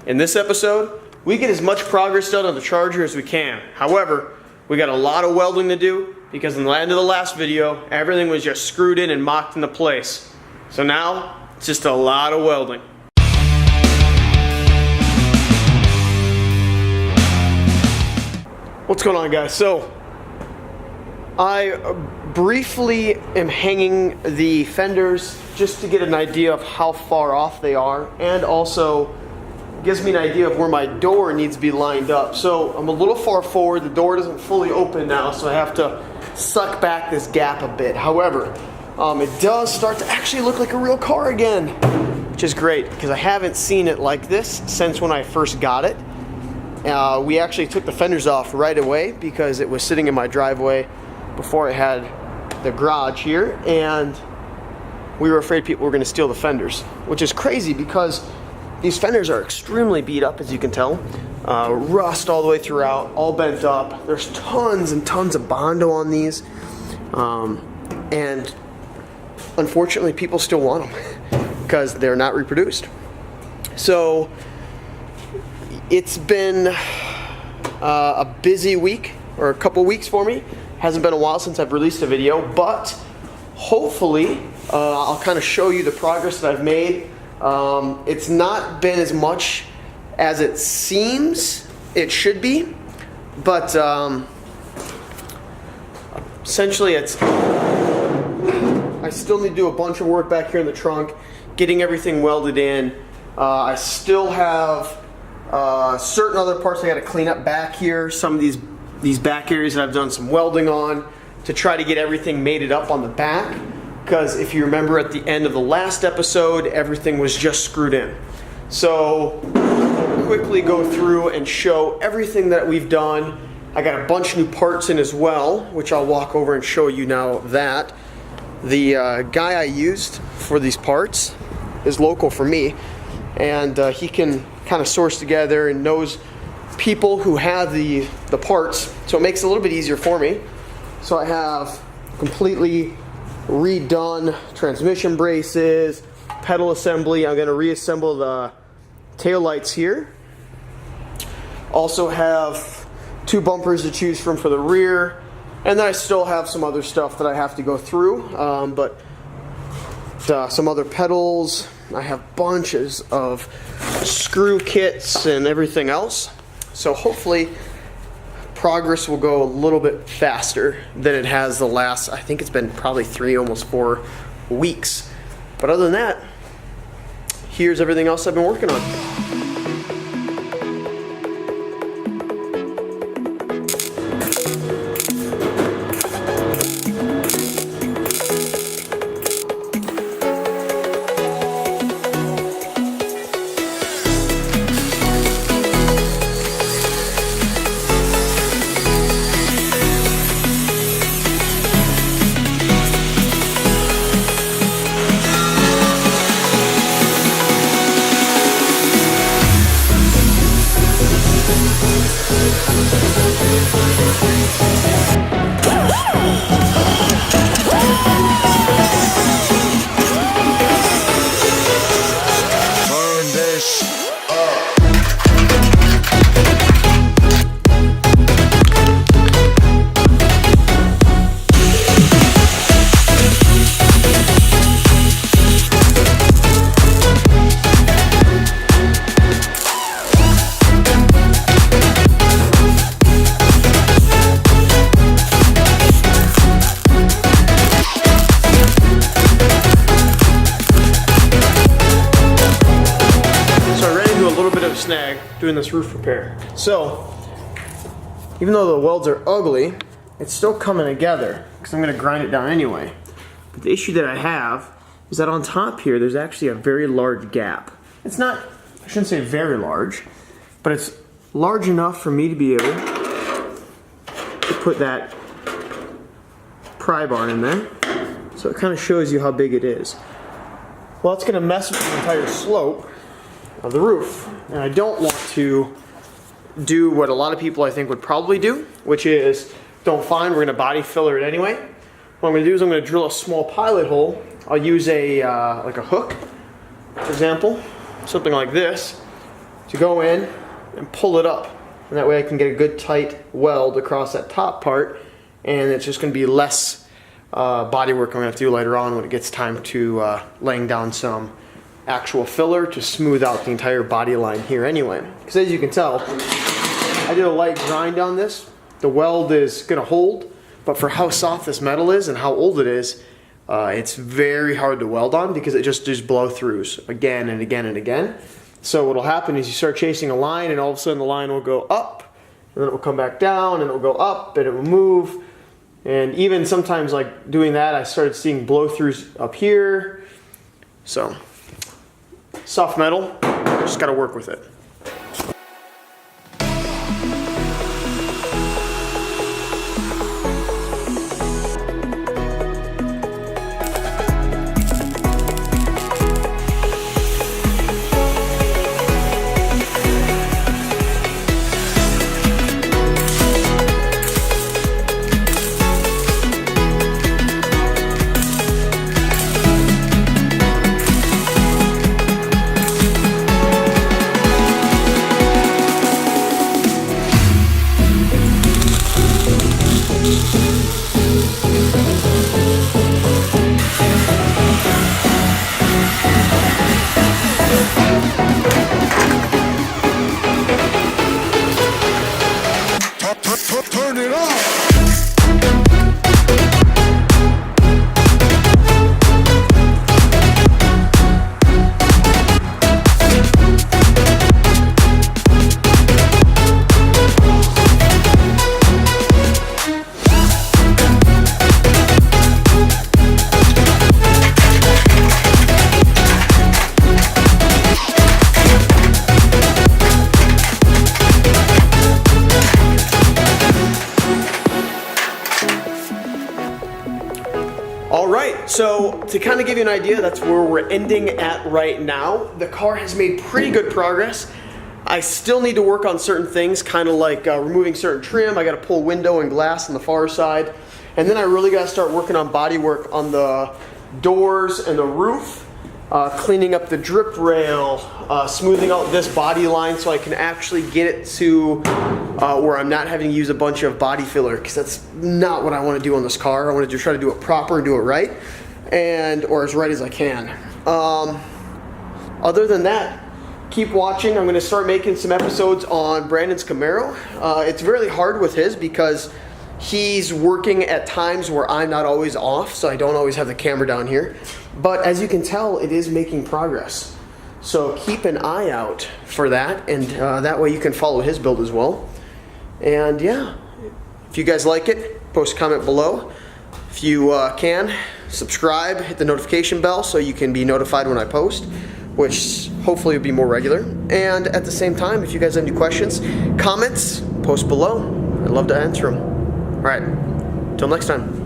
In this episode, we get as much progress done on the Charger as we can. However, we got a lot of welding to do because in the end of the last video, everything was just screwed in and mocked into place. So now, it's just a lot of welding. What's going on, guys? So, I briefly am hanging the fenders just to get an idea of how far off they are, and also gives me an idea of where my door needs to be lined up. So I'm a little far forward, the door doesn't fully open now, so I have to suck back this gap a bit. However, it does start to actually look like a real car again, which is great because I haven't seen it like this since when I first got it. We actually took the fenders off right away because it was sitting in my driveway before I had the garage here, and we were afraid people were going to steal the fenders, which is crazy because these fenders are extremely beat up, as you can tell. Rust all the way throughout, all bent up. There's tons and tons of Bondo on these, and unfortunately people still want them because they're not reproduced. So it's been a busy week, or a couple weeks for me. Hasn't been a while since I've released a video, but hopefully I'll kind of show you the progress that I've made. It's not been as much as it seems it should be, but essentially I still need to do a bunch of work back here in the trunk, getting everything welded in. I still have certain other parts I got to clean up back here. Some of these back areas that I've done some welding on to try to get everything mated up on the back. Because if you remember at the end of the last episode, everything was just screwed in. So I'll quickly go through and show everything that we've done. I got a bunch of new parts in as well, which I'll walk over and show you now that. The guy I used for these parts is local for me, and he can kind of source together and knows people who have the parts, so it makes it a little bit easier for me. So I have completely redone transmission braces, pedal assembly. I'm going to reassemble the tail lights here. Also have two bumpers to choose from for the rear, and then I still have some other stuff that I have to go through, but some other pedals. I have bunches of screw kits and everything else, so hopefully progress will go a little bit faster than it has the last, I think it's been probably 3, almost 4 weeks. But other than that, here's everything else I've been working on. Snag doing this roof repair. So even though the welds are ugly, it's still coming together because I'm going to grind it down anyway. But the issue that I have is that on top here there's actually a very large gap. It's not, I shouldn't say very large, but it's large enough for me to be able to put that pry bar in there. So it kind of shows you how big it is. Well, it's going to mess with the entire slope of the roof, and I don't want to do what a lot of people I think would probably do, which is, don't find, we're going to body filler it anyway. What I'm going to do is I'm going to drill a small pilot hole. I'll use a like a hook, for example, something like this, to go in and pull it up. And that way I can get a good tight weld across that top part, and it's just going to be less body work I'm going to have to do later on when it gets time to laying down some actual filler to smooth out the entire body line here anyway. Because as you can tell, I did a light grind on this. The weld is going to hold, but for how soft this metal is and how old it is, it's very hard to weld on because it just does blow throughs again and again and again. So what'll happen is you start chasing a line, and all of a sudden the line will go up, and then it will come back down, and it will go up, and it will move. And even sometimes, like doing that, I started seeing blow throughs up here. So soft metal, just got to work with it. Turn it on. Alright, so to kind of give you an idea, that's where we're ending at right now. The car has made pretty good progress. I still need to work on certain things, kind of like removing certain trim. I got to pull window and glass on the far side. And then I really got to start working on body work on the doors and the roof. Cleaning up the drip rail, smoothing out this body line so I can actually get it to where I'm not having to use a bunch of body filler, because that's not what I want to do on this car. I want to try to do it proper and do it right, or as right as I can. Other than that, keep watching. I'm going to start making some episodes on Brandon's Camaro. It's really hard with his because he's working at times where I'm not always off, so I don't always have the camera down here. But as you can tell, it is making progress. So keep an eye out for that, and that way you can follow his build as well. And yeah, if you guys like it, post a comment below. If you can, subscribe, hit the notification bell so you can be notified when I post, which hopefully will be more regular. And at the same time, if you guys have any questions, comments, post below. I'd love to answer them. All right, until next time.